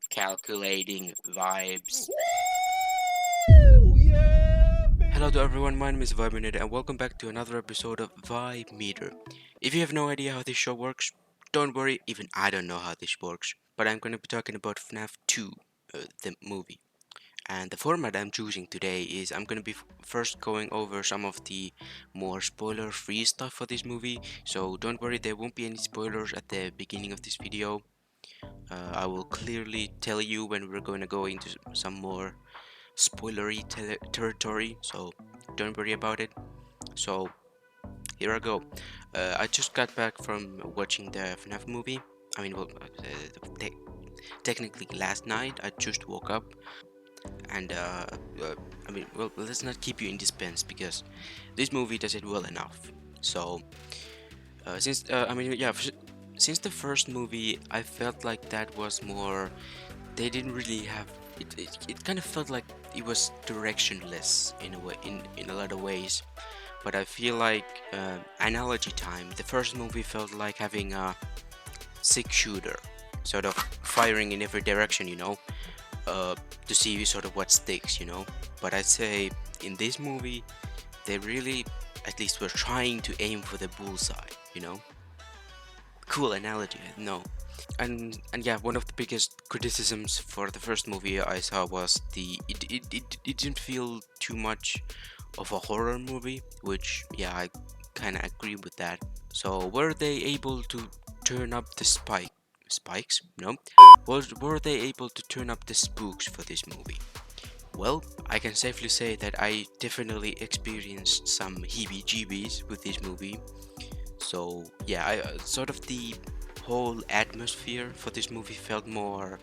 Calculating vibes. Yeah, Hello to baby. everyone, my name is Vibe and welcome back to another episode of Vibe Meter. If you have no idea how this show works, don't worry, even I don't know how this works, but I'm going to be talking about FNAF 2, the movie. And the format I'm choosing today is I'm going to be first going over some of the more spoiler free stuff for this movie, so don't worry, there won't be any spoilers at the beginning of this video. I will clearly tell you when we're going to go into some more spoilery territory, so don't worry about it. So here I go. I just got back from watching the FNAF movie. I mean, well, technically last night. I just woke up, and I mean, well, let's not keep you in suspense because this movie does it well enough. So since I mean, yeah, since the first movie, I felt like that was more. They didn't really have it. It kind of felt like it was directionless in a way, in a lot of ways. But I feel like analogy time. The first movie felt like having a six shooter, sort of firing in every direction, uh, to see sort of what sticks. But I'd say in this movie, they really, at least, were trying to aim for the bullseye. Cool analogy, no. And yeah, one of the biggest criticisms for the first movie I saw was it didn't feel too much of a horror movie, which yeah, I kind of agree with that. So were they able to turn up the spikes? No. Were they able to turn up the spooks for this movie? Well, I can safely say that I definitely experienced some heebie-jeebies with this movie. So yeah, I sort of the whole atmosphere for this movie felt more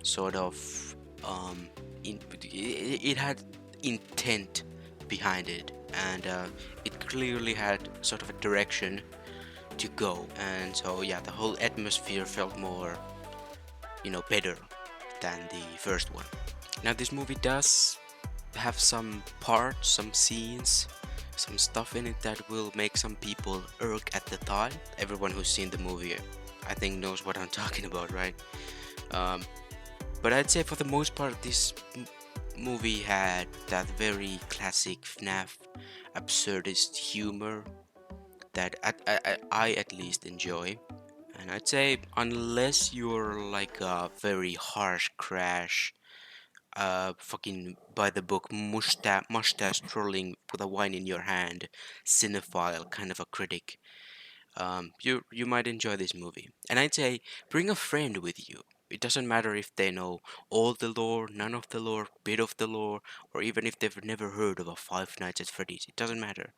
sort of um it had intent behind it, and it clearly had sort of a direction to go. And so yeah, the whole atmosphere felt more better than the first one. Now this movie does have some parts, some scenes, some stuff in it that will make some people irk at the thought. Everyone who's seen the movie, I think, knows what I'm talking about, right? Um, but I'd say for the most part, this movie had that very classic FNAF absurdist humor that I at least enjoy. And I'd say, unless you're like a very harsh crash, fucking by the book mustache twirling with a wine in your hand, cinephile kind of a critic, you might enjoy this movie. And I'd say bring a friend with you. It doesn't matter if they know all the lore, none of the lore, bit of the lore, or even if they've never heard of a Five Nights at Freddy's. It doesn't matter.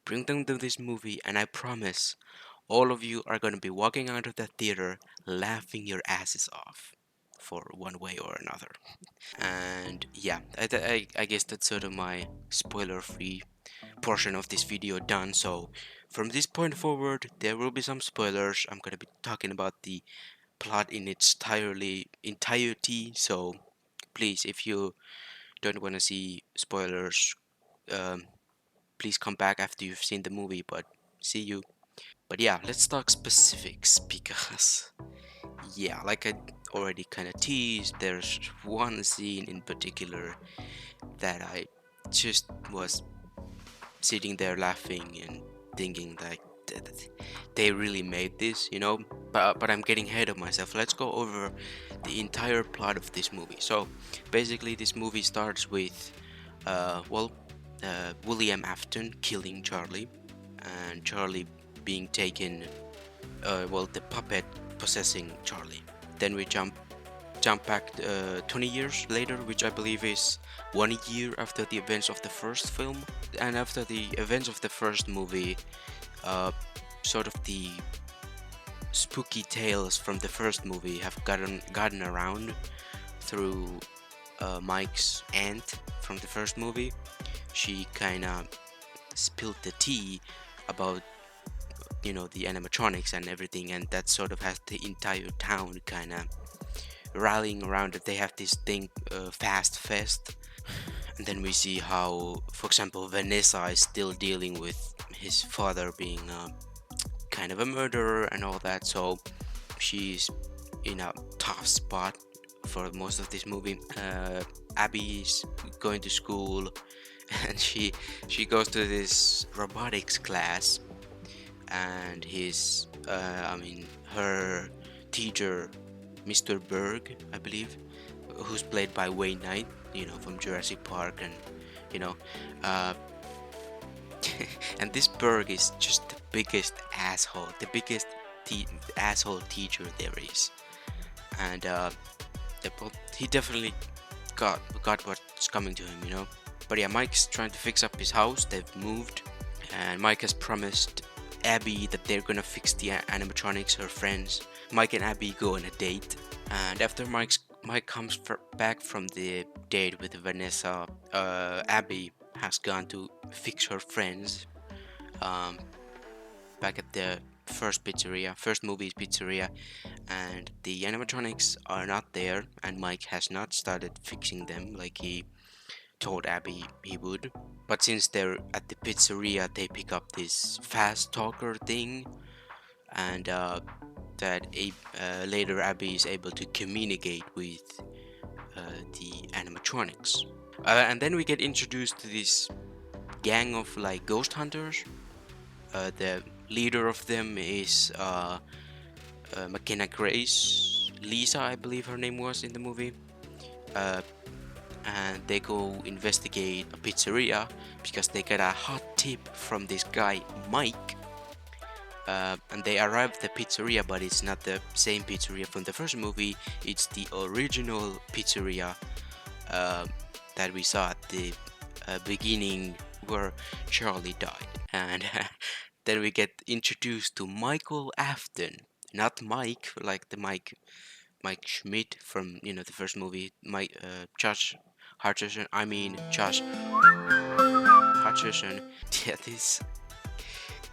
Bring them to this movie, and I promise all of you are going to be walking out of the theater laughing your asses off for one way or another. And yeah, I guess that's sort of my spoiler free portion of this video done. So from this point forward, there will be some spoilers. I'm gonna be talking about the plot in its entirety. So please, if you don't want to see spoilers, um, please come back after you've seen the movie. But see you. But yeah, let's talk specifics because yeah, like I already kind of teased, there's one scene in particular that I just was sitting there laughing and thinking like they really made this. But I'm getting ahead of myself. Let's go over the entire plot of this movie. So basically, this movie starts with William Afton killing Charlie, and Charlie being taken, the puppet possessing Charlie. Then we jump back 20 years later, which I believe is 1 year after the events of the first film. And after the events of the first movie, uh, sort of the spooky tales from the first movie have gotten around through Mike's aunt from the first movie. She kind of spilled the tea about the animatronics and everything, and that sort of has the entire town kind of rallying around it. They have this thing, Fast Fest, and then we see how, for example, Vanessa is still dealing with his father being kind of a murderer and all that. So she's in a tough spot for most of this movie. Abby's going to school, and she goes to this robotics class, and her teacher, Mr. Berg, I believe, who's played by Wayne Knight, from Jurassic Park, and you know, uh, and this Berg is just the biggest asshole, the biggest asshole teacher there is, and he definitely got what's coming to him. But yeah, Mike's trying to fix up his house. They've moved, and Mike has promised Abby that they're gonna fix the animatronics, her friends. Mike and Abby go on a date, and after Mike comes back from the date with Vanessa, Abby has gone to fix her friends um, back at the first movie's pizzeria, and the animatronics are not there, and Mike has not started fixing them like he told Abby he would. But since they're at the pizzeria, they pick up this fast talker thing, and later Abby is able to communicate with the animatronics. And then we get introduced to this gang of like ghost hunters. The leader of them is McKenna Grace, Lisa, I believe her name was in the movie. And they go investigate a pizzeria because they get a hot tip from this guy Mike. And they arrive at the pizzeria, but it's not the same pizzeria from the first movie. It's the original pizzeria that we saw at the beginning where Charlie died. And then we get introduced to Michael Afton, not Mike, like the Mike Schmidt from the first movie. Josh Hutcherson. Josh Hutcherson. Yeah, this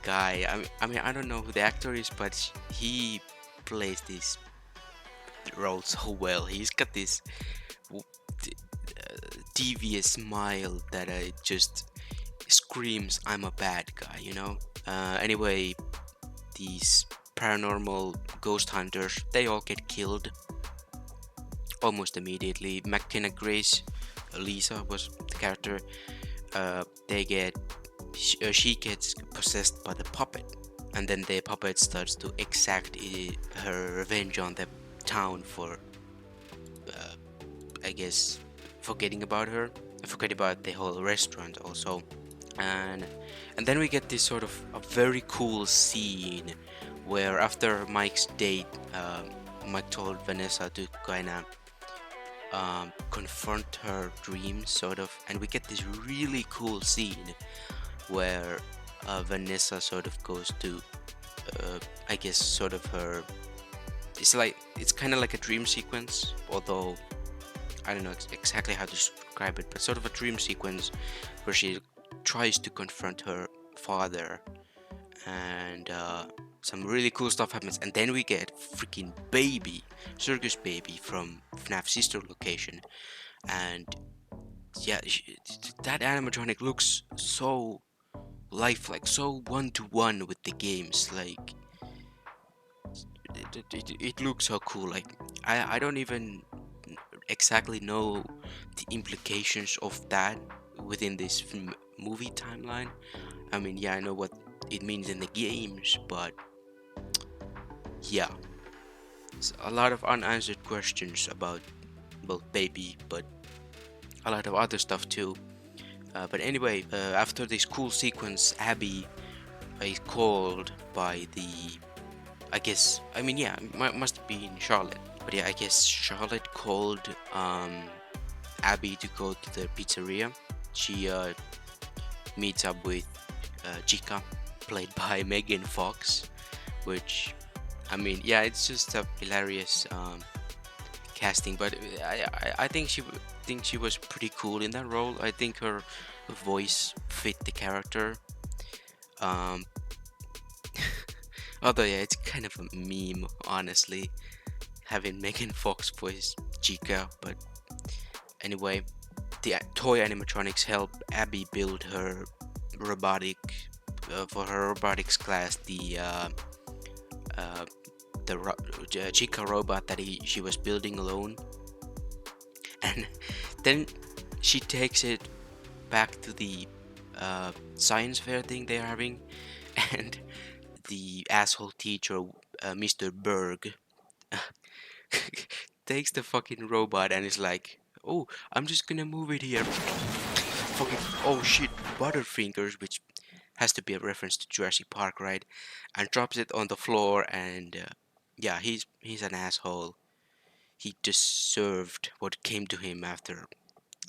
guy. I don't know who the actor is, but he plays this role so well. He's got this devious smile that just screams, "I'm a bad guy." Anyway, these paranormal ghost hunters, they all get killed almost immediately. McKenna Grace, Lisa was the character. She gets possessed by the puppet, and then the puppet starts to exact her revenge on the town for, I guess, forgetting about her. Forget about the whole restaurant also. And then we get this sort of a very cool scene where after Mike's date, Mike told Vanessa to kind of confront her dreams, sort of, and we get this really cool scene where Vanessa sort of goes to, I guess, sort of her. It's kind of like a dream sequence, although I don't know exactly how to describe it, but sort of a dream sequence where she tries to confront her father, and some really cool stuff happens, and then we get freaking circus baby from FNAF sister location, and yeah, that animatronic looks so lifelike, so one-to-one with the games. Like it looks so cool. Like I don't even exactly know the implications of that within this movie timeline. I know what it means in the games, but yeah, it's a lot of unanswered questions about baby, but a lot of other stuff too. But anyway, after this cool sequence, Abby is called by must be in Charlotte. But yeah, I guess Charlotte called Abby to go to the pizzeria. She meets up with Chica, played by Megan Fox, which it's just a hilarious casting. But I think she was pretty cool in that role. I think her voice fit the character. Although yeah, it's kind of a meme, honestly, having Megan Fox voice Chica. But anyway, the toy animatronics help Abby build her for her robotics class, the Chica robot that she was building alone. And then she takes it back to the science fair thing they're having, and the asshole teacher, Mr. Berg, takes the fucking robot and is like, "Oh, I'm just gonna move it here." Fucking oh shit, Butterfingers, which has to be a reference to Jurassic Park, right? And drops it on the floor, and yeah, he's an asshole. He deserved what came to him after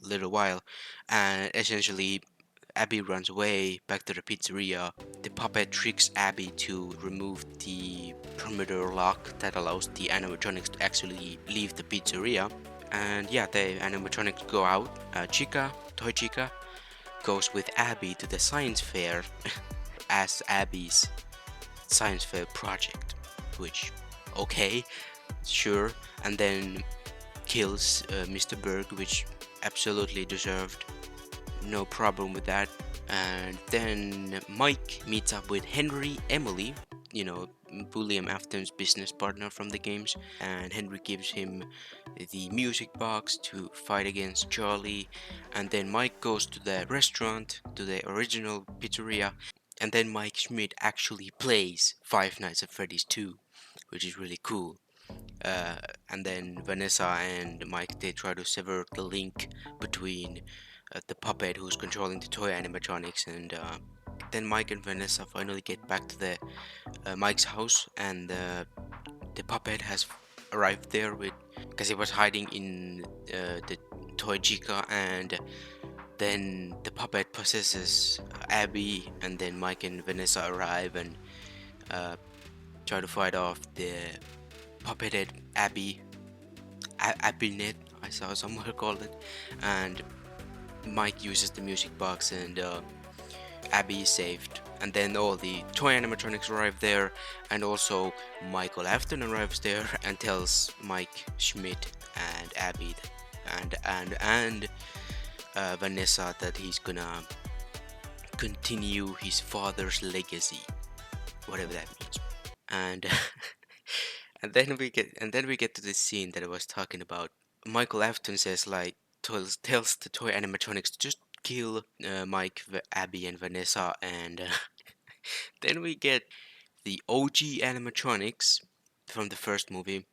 a little while, and essentially Abby runs away back to the pizzeria. The puppet tricks Abby to remove the perimeter lock that allows the animatronics to actually leave the pizzeria. And yeah, the animatronics go out. Toy Chica, goes with Abby to the science fair as Abby's science fair project, which, okay, sure, and then kills Mr. Berg, which absolutely deserved. No problem with that. And then Mike meets up with Henry Emily, you know, William Afton's business partner from the games, and Henry gives him the music box to fight against Charlie. And then Mike goes to the restaurant, to the original pizzeria, and then Mike Schmidt actually plays Five Nights at Freddy's 2, which is really cool. Uh, and then Vanessa and Mike, they try to sever the link between the puppet who's controlling the toy animatronics, and then Mike and Vanessa finally get back to the Mike's house, and the puppet has arrived there with, because he was hiding in the toy Chica, and then the puppet possesses Abby, and then Mike and Vanessa arrive and uh, try to fight off the puppeted Abby, Abbynet, I saw someone call it, and Mike uses the music box, and Abby is saved. And then all the toy animatronics arrive there, and also Michael Afton arrives there and tells Mike Schmidt and Abby and Vanessa that he's gonna continue his father's legacy, whatever that means. And and then we get to this scene that I was talking about. Michael Afton says, like, tells the toy animatronics to just kill Mike, Abby, and Vanessa, and then we get the OG animatronics from the first movie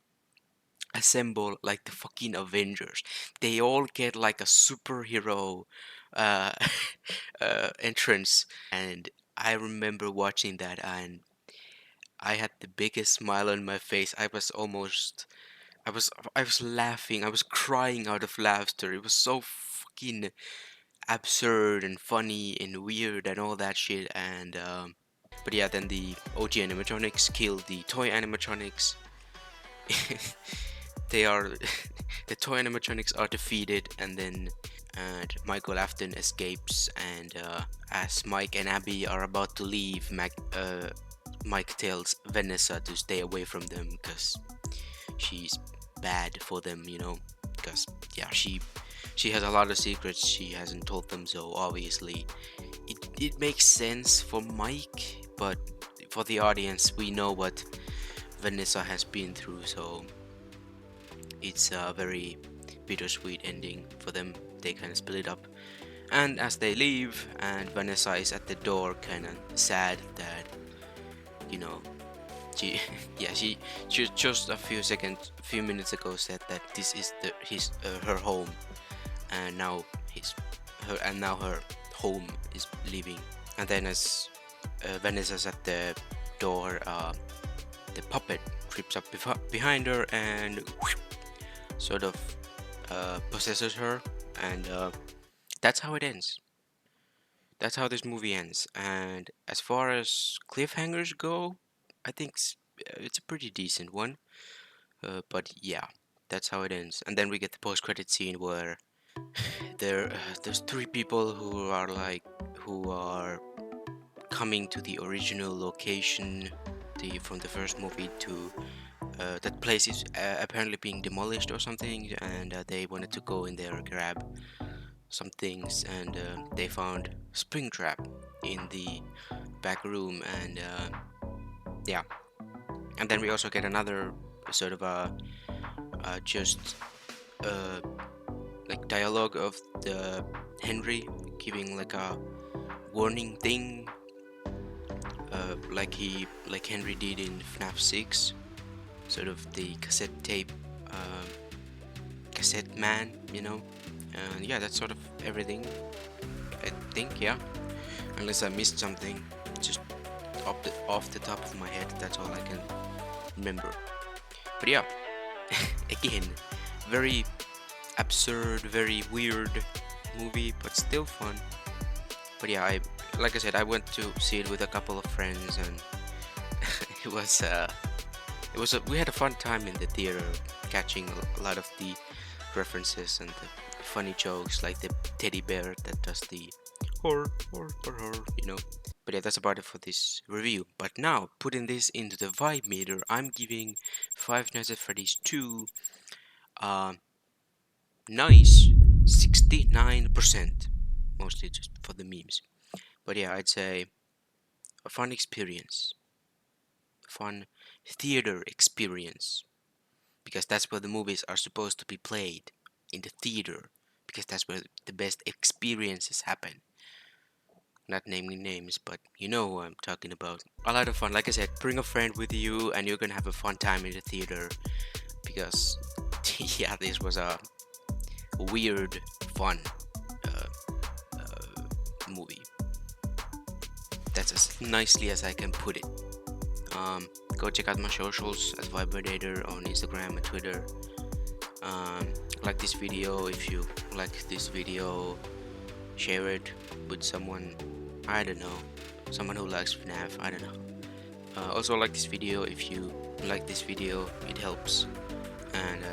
assemble like the fucking Avengers. They all get like a superhero uh, entrance, and I remember watching that, and I had the biggest smile on my face. I was laughing. I was crying out of laughter. It was so fucking absurd and funny and weird and all that shit. And but yeah, then the OG animatronics kill the toy animatronics. They are the toy animatronics are defeated, and then Michael Afton escapes. And as Mike and Abby are about to leave, Mike tells Vanessa to stay away from them because she's bad for them, because yeah, she has a lot of secrets she hasn't told them, so obviously it makes sense for Mike, but for the audience, we know what Vanessa has been through, so it's a very bittersweet ending for them. They kind of split it up, and as they leave and Vanessa is at the door, kind of sad that, you know, she yeah, she just a few minutes ago said that this is her home, and now her home is leaving. And then as Vanessa's at the door, the puppet creeps up behind her and sort of possesses her, and that's how it ends. That's how this movie ends. And as far as cliffhangers go, I think it's a pretty decent one. But yeah, that's how it ends. And then we get the post-credit scene where there's three people who are coming to the original location, from the first movie, to that place is apparently being demolished or something, and they wanted to go in there and grab some things, and they found Springtrap in the back room, and yeah. And then we also get another sort of just uh, like dialogue of the Henry giving like a warning thing, like Henry did in FNAF 6, sort of the cassette tape, um, cassette man, you know. And yeah, that's sort of everything. I think, yeah. Unless I missed something, just off the top of my head, that's all I can remember. But yeah, again, very absurd, very weird movie, but still fun. But yeah, like I said, I went to see it with a couple of friends, and it was we had a fun time in the theater, catching a lot of the references and the funny jokes, like the teddy bear that does the horror, you know. But yeah, that's about it for this review. But now, putting this into the vibe meter, I'm giving Five Nights at Freddy's 2 nice 69%, mostly just for the memes. But yeah, I'd say a fun experience, fun theater experience, because that's where the movies are supposed to be played, in the theater, because that's where the best experiences happen. Not naming names, but you know who I'm talking about. A lot of fun. Like I said, bring a friend with you and you're gonna have a fun time in the theater, because yeah, this was a weird, fun movie. That's as nicely as I can put it. Go check out my socials at Vibrator on Instagram and Twitter. Like this video if you like this video. Share it with someone, I don't know, someone who likes FNAF, I don't know. Also like this video if you like this video, it helps. And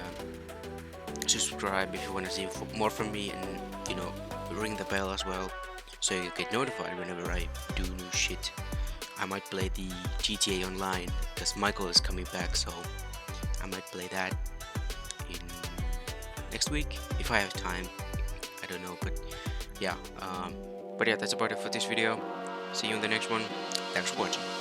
subscribe if you want to see more from me, and you know, ring the bell as well, so you get notified whenever I do new shit. I might play the GTA Online because Michael is coming back, so I might play that in next week if I have time. I don't know, but yeah. But yeah, that's about it for this video. See you in the next one. Thanks for watching.